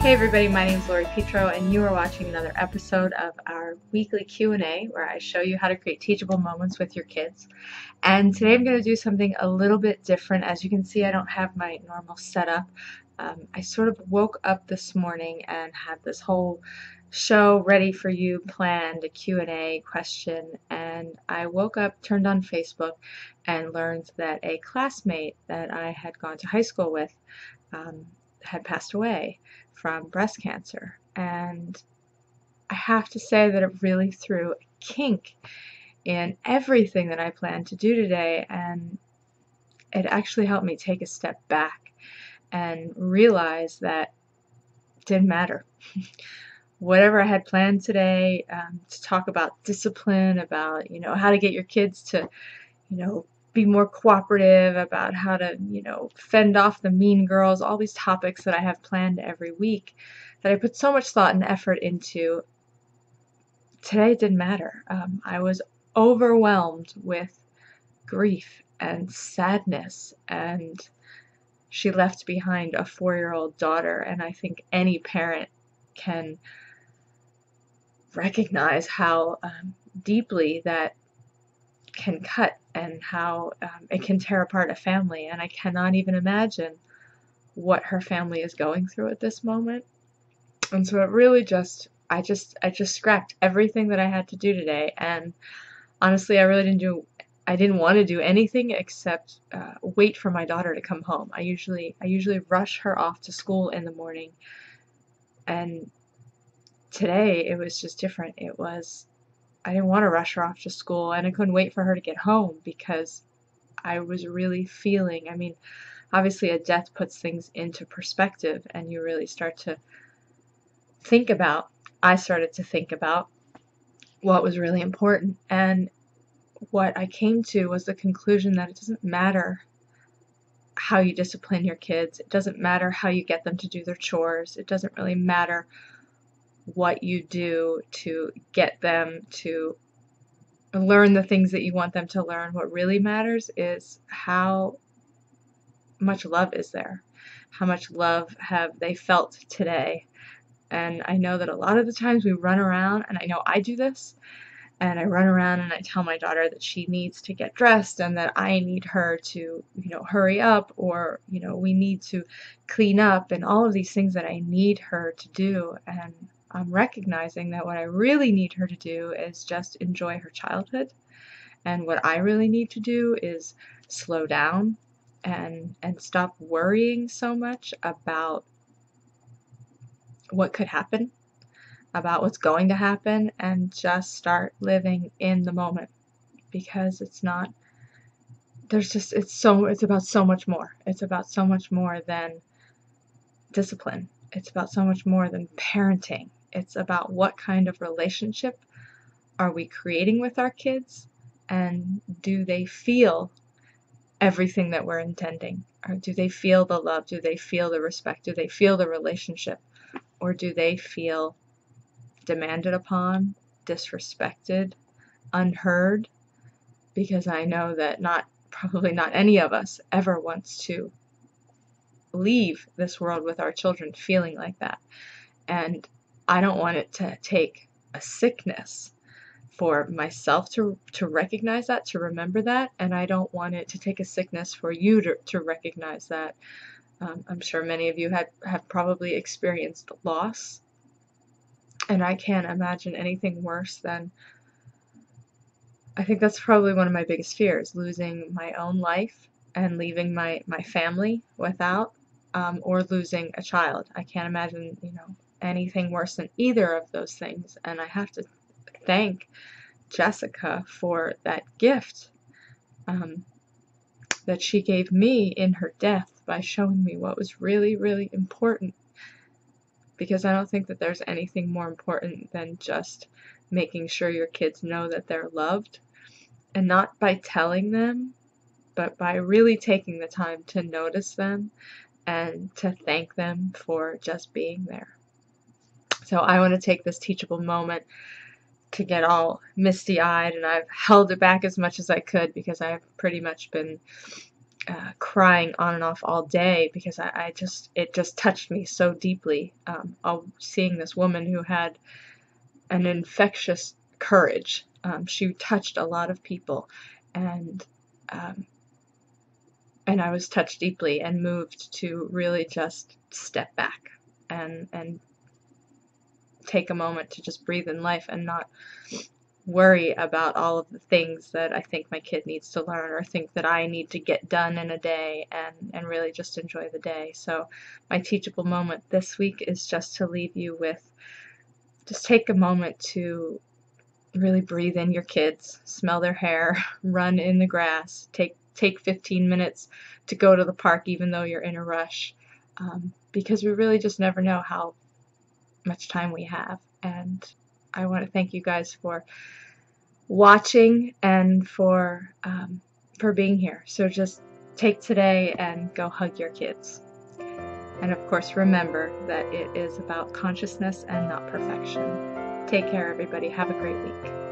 Hey everybody, my name is Lori Petro and you are watching another episode of our weekly Q&A where I show you how to create teachable moments with your kids. And today I'm going to do something a little bit different. As you can see, I don't have my normal setup. I sort of woke up this morning and had this whole show ready for you planned, a Q&A question, and I woke up, turned on Facebook, and learned that a classmate that I had gone to high school with had passed away from breast cancer. And I have to say that it really threw a kink in everything that I planned to do today, and it actually helped me take a step back and realize that it didn't matter. Whatever I had planned today, to talk about discipline, about how to get your kids to be more cooperative, about how to fend off the mean girls, all these topics that I have planned every week that I put so much thought and effort into, today it didn't matter. I was overwhelmed with grief and sadness, and she left behind a 4-year-old daughter, and I think any parent can recognize how deeply that can cut and how it can tear apart a family. And I cannot even imagine what her family is going through at this moment. And so it really I just scrapped everything that I had to do today, and honestly I didn't want to do anything except wait for my daughter to come home. I usually rush her off to school in the morning, and today it was just different. I didn't want to rush her off to school, and I couldn't wait for her to get home because I was really feeling, obviously a death puts things into perspective, and you really start to think about, I started to think about what was really important. And what I came to was the conclusion that it doesn't matter how you discipline your kids. It doesn't matter how you get them to do their chores. It doesn't really matter what you do to get them to learn the things that you want them to learn. What really matters is how much love is there. How much love have they felt today? And I know that a lot of the times we run around, and I know I do this, and I run around and I tell my daughter that she needs to get dressed and that I need her to, hurry up, or, we need to clean up, and all of these things that I need her to do. And I'm recognizing that what I really need her to do is just enjoy her childhood. And what I really need to do is slow down and stop worrying so much about what could happen, about what's going to happen, and just start living in the moment. Because it's about so much more. It's about so much more than discipline. It's about so much more than parenting. It's about what kind of relationship are we creating with our kids, and do they feel everything that we're intending? Or do they feel the love? Do they feel the respect? Do they feel the relationship? Or do they feel demanded upon, disrespected, unheard? Because I know that probably not any of us ever wants to leave this world with our children feeling like that. And I don't want it to take a sickness for myself to recognize that, to remember that, and I don't want it to take a sickness for you to recognize that. I'm sure many of you have probably experienced loss, and I can't imagine anything worse than, I think that's probably one of my biggest fears, losing my own life and leaving my family without, or losing a child. I can't imagine, anything worse than either of those things. And I have to thank Jessica for that gift that she gave me in her death by showing me what was really, really important. Because I don't think that there's anything more important than just making sure your kids know that they're loved, and not by telling them, but by really taking the time to notice them and to thank them for just being there. So I want to take this teachable moment to get all misty-eyed, and I've held it back as much as I could because I've pretty much been crying on and off all day because it just touched me so deeply. Seeing this woman who had an infectious courage. She touched a lot of people, and um, and I was touched deeply and moved to really just step back and take a moment to just breathe in life and not worry about all of the things that I think my kid needs to learn or think that I need to get done in a day, and really just enjoy the day. So my teachable moment this week is just to leave you with, just take a moment to really breathe in your kids, smell their hair, run in the grass, take 15 minutes to go to the park even though you're in a rush, because we really just never know how much time we have. And I want to thank you guys for watching and for being here. So just take today and go hug your kids. And of course, remember that it is about consciousness and not perfection. Take care, everybody. Have a great week.